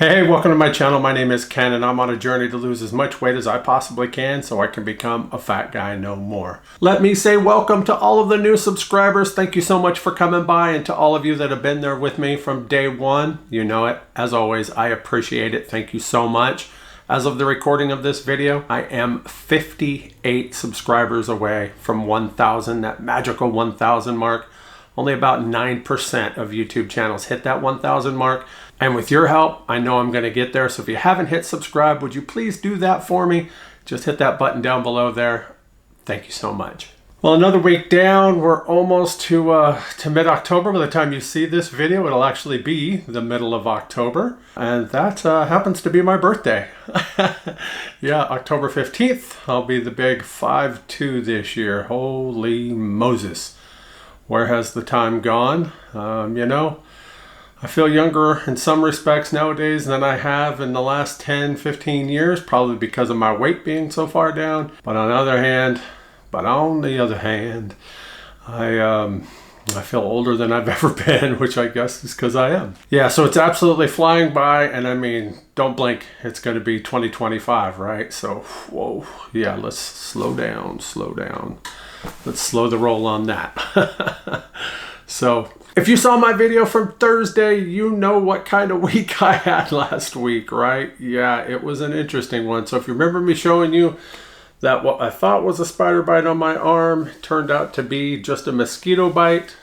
Hey, welcome to my channel. My name is Ken and I'm on a journey to lose as much weight as I possibly can so I can become a fat guy no more. Let me say welcome to all of the new subscribers. Thank you so much for coming by, and to all of you that have been there with me from day one. You know it. As always, I appreciate it. Thank you so much. As of the recording of this video, I am 58 subscribers away from 1,000, that magical 1,000 mark. Only about 9% of YouTube channels hit that 1,000 mark. And with your help, I know I'm going to get there. So if you haven't hit subscribe, would you please do that for me? Just hit that button down below there. Thank you so much. Well, another week down. We're almost to mid-October. By the time you see this video, it'll actually be the middle of October. And that happens to be my birthday. Yeah, October 15th. I'll be the big 5'2" this year. Holy Moses. Where has the time gone? You know, I feel younger in some respects nowadays than I have in the last 10, 15 years, probably because of my weight being so far down. But on the other hand, I feel older than I've ever been, which I guess is because I am. Yeah, so it's absolutely flying by, and I mean, don't blink, it's going to be 2025, right? So, whoa, yeah, let's slow down. Let's slow the roll on that. So, if you saw my video from Thursday, you know what kind of week I had last week, right? Yeah, it was an interesting one. So if you remember me showing you that what I thought was a spider bite on my arm turned out to be just a mosquito bite.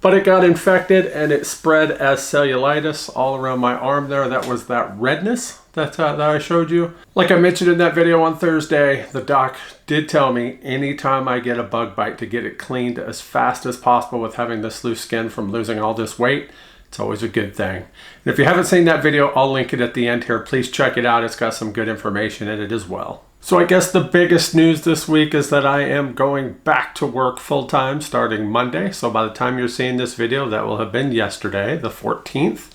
But it got infected and it spread as cellulitis all around my arm there. That was that redness that I showed you. Like I mentioned in that video on Thursday, the doc did tell me anytime I get a bug bite to get it cleaned as fast as possible with having this loose skin from losing all this weight. It's always a good thing. And if you haven't seen that video, I'll link it at the end here. Please check it out. It's got some good information in it as well. So I guess the biggest news this week is that I am going back to work full-time starting Monday. So by the time you're seeing this video, that will have been yesterday, the 14th.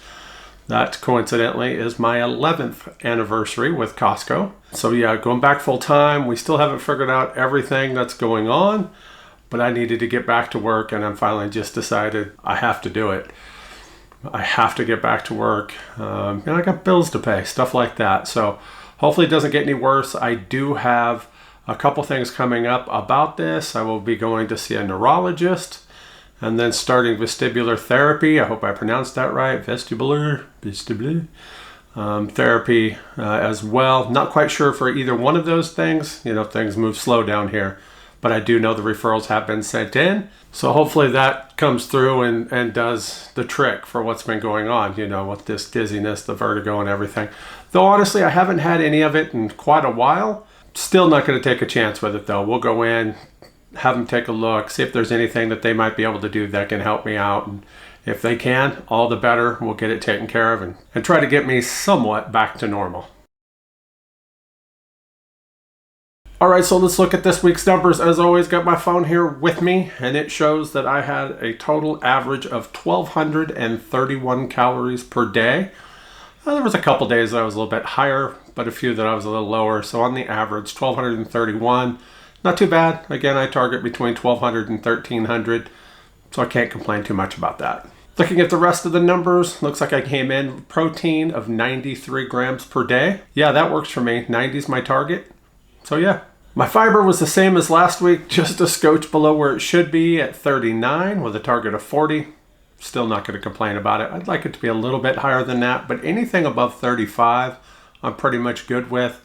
That coincidentally is my 11th anniversary with Costco. So yeah, going back full-time. We still haven't figured out everything that's going on, but I needed to get back to work, and I'm finally just decided I have to do it. I have to get back to work. And I got bills to pay, stuff like that. So hopefully it doesn't get any worse. I do have a couple things coming up about this. I will be going to see a neurologist and then starting vestibular therapy. I hope I pronounced that right. Vestibular therapy as well. Not quite sure for either one of those things. You know, things move slow down here. But I do know the referrals have been sent in. So hopefully that comes through and does the trick for what's been going on, you know, with this dizziness, the vertigo and everything. Though honestly, I haven't had any of it in quite a while. Still not going to take a chance with it though. We'll go in, have them take a look, see if there's anything that they might be able to do that can help me out. And if they can, all the better. We'll get it taken care of and try to get me somewhat back to normal. All right, so let's look at this week's numbers. As always, got my phone here with me, and it shows that I had a total average of 1,231 calories per day. There was a couple days that I was a little bit higher, but a few that I was a little lower. So on the average, 1,231, not too bad. Again, I target between 1,200 and 1,300, so I can't complain too much about that. Looking at the rest of the numbers, looks like I came in with protein of 93 grams per day. Yeah, that works for me. 90 is my target. So yeah. My fiber was the same as last week, just a scotch below where it should be at 39 with a target of 40. Still not going to complain about it. I'd like it to be a little bit higher than that, but anything above 35, I'm pretty much good with.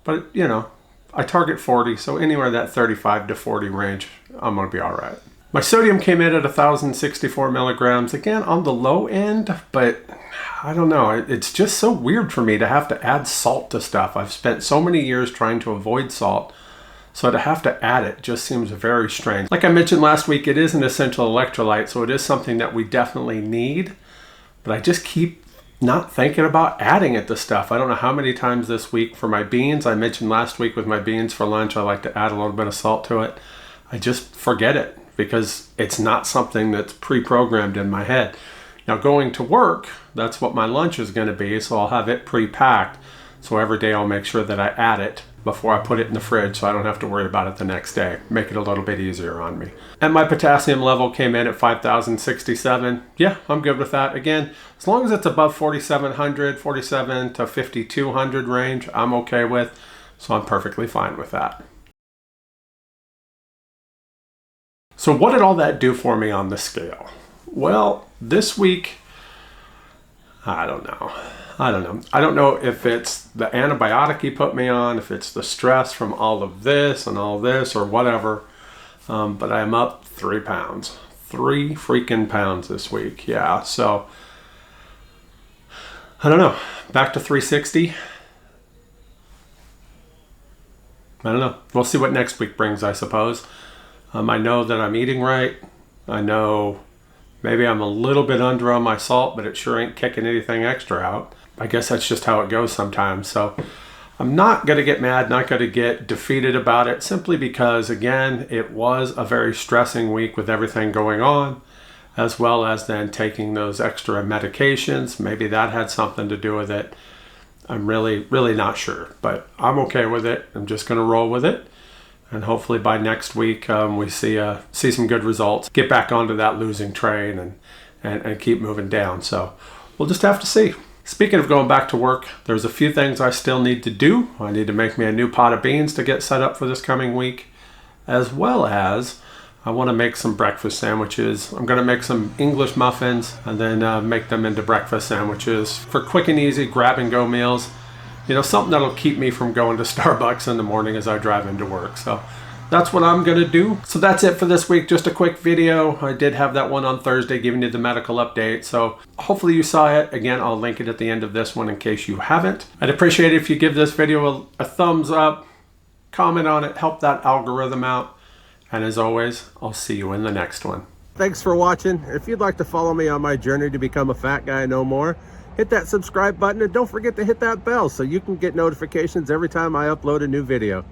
But, you know, I target 40, so anywhere that 35 to 40 range, I'm going to be all right. My sodium came in at 1,064 milligrams, again on the low end, but I don't know. It's just so weird for me to have to add salt to stuff. I've spent so many years trying to avoid salt. So to have to add it just seems very strange. Like I mentioned last week, it is an essential electrolyte, so it is something that we definitely need. But I just keep not thinking about adding it to stuff. I don't know how many times this week for my beans. I mentioned last week with my beans for lunch, I like to add a little bit of salt to it. I just forget it because it's not something that's pre-programmed in my head. Now going to work, that's what my lunch is going to be, so I'll have it pre-packed. So every day I'll make sure that I add it. before I put it in the fridge so I don't have to worry about it the next day. Make it a little bit easier on me. And my potassium level came in at 5,067. Yeah, I'm good with that. Again, as long as it's above 4,700, 47 to 5,200 range, I'm okay with. So I'm perfectly fine with that. So what did all that do for me on the scale? Well, this week, I don't know. I don't know if it's the antibiotic he put me on, if it's the stress from all of this and all this or whatever. But I'm up 3 pounds. 3 freaking pounds this week. Yeah, so I don't know. Back to 360. I don't know. We'll see what next week brings, I suppose. I know that I'm eating right. I know maybe I'm a little bit under on my salt, but it sure ain't kicking anything extra out. I guess that's just how it goes sometimes. So I'm not going to get mad, not going to get defeated about it, simply because, again, it was a very stressing week with everything going on, as well as then taking those extra medications. Maybe that had something to do with it. I'm really not sure, but I'm okay with it. I'm just going to roll with it. And hopefully by next week, we see some good results. Get back onto that losing train and keep moving down. So we'll just have to see. Speaking of going back to work, there's a few things I still need to do. I need to make me a new pot of beans to get set up for this coming week, as well as I want to make some breakfast sandwiches. I'm going to make some English muffins and then make them into breakfast sandwiches for quick and easy grab-and-go meals. You know, something that'll keep me from going to Starbucks in the morning as I drive into work. So that's what I'm going to do. So that's it for this week. Just a quick video. I did have that one on Thursday giving you the medical update. So hopefully you saw it. Again, I'll link it at the end of this one in case you haven't. I'd appreciate it if you give this video a thumbs up, comment on it, help that algorithm out. And as always, I'll see you in the next one. Thanks for watching. If you'd like to follow me on my journey to become a fat guy no more, hit that subscribe button and don't forget to hit that bell so you can get notifications every time I upload a new video.